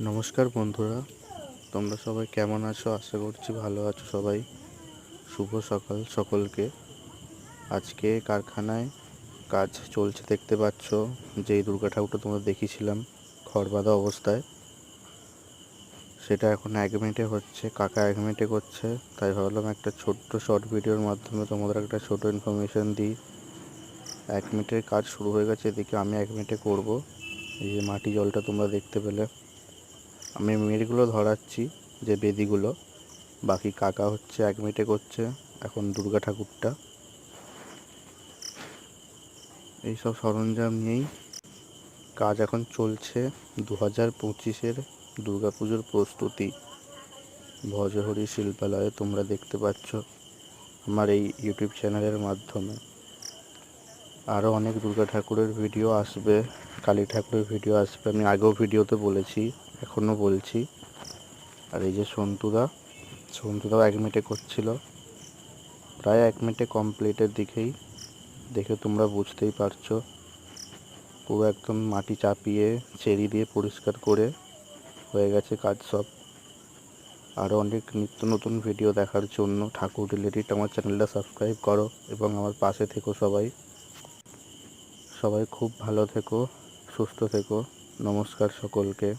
নমস্কার বন্ধুরা, তোমরা সবাই কেমন আছো? আশা করছি ভালো আছো সবাই। শুভ সকাল সকলকে। আজকে কারখানায় কাজ চলছে, দেখতে পাচ্ছ। যেই দুর্গা ঠাকুরটা তোমরা দেখিয়েছিলাম খড় বাঁধা অবস্থায়, সেটা এখন 1 মিনিটে হচ্ছে। কাকা 1 মিনিটে করছে, তাই ভাবলাম একটা ছোট্ট শর্ট ভিডিওর মাধ্যমে তোমাদের একটা ছোট ইনফরমেশন দিই। 1 মিনিটের কাজ শুরু হয়ে গেছে, এদিকে আমি 1 মিনিটে করব। এই যে মাটি জলটা তোমরা দেখতে পেলে, আমি মেয়েগুলো ধরাচ্ছি, যে বেদিগুলো। বাকি কাকা হচ্ছে 1 মিনিটে করছে এখন দুর্গা ঠাকুরটা। এইসব সরঞ্জাম নিয়েই কাজ এখন চলছে। 2025-এর দুর্গা পুজোর প্রস্তুতি ভজহরি শিল্পালয়ে তোমরা দেখতে পাচ্ছ আমার এই ইউটিউব চ্যানেলের মাধ্যমে। আরও অনেক দুর্গা ঠাকুরের ভিডিও আসবে, কালী ঠাকুরের ভিডিও আসবে। আমি আগেও ভিডিওতে বলেছি, এখনও বলছি। আর এই যে সন্তুদাও 1 মিনিটে করছিল, প্রায় 1 মিনিটে কমপ্লিটের দিকেই। দেখে তোমরা বুঝতেই পারছো, পুরো একদম মাটি চাপিয়ে চেরি দিয়ে পরিষ্কার করে হয়ে গেছে কাজ সব। আরও অনেক নিত্য নতুন ভিডিও দেখার জন্য ঠাকুর রিলেটেড আমার চ্যানেলটা সাবস্ক্রাইব করো এবং আমার পাশে থেকো সবাই। সবাই খুব ভালো থেকো, সুস্থ থেকো। নমস্কার সকলকে।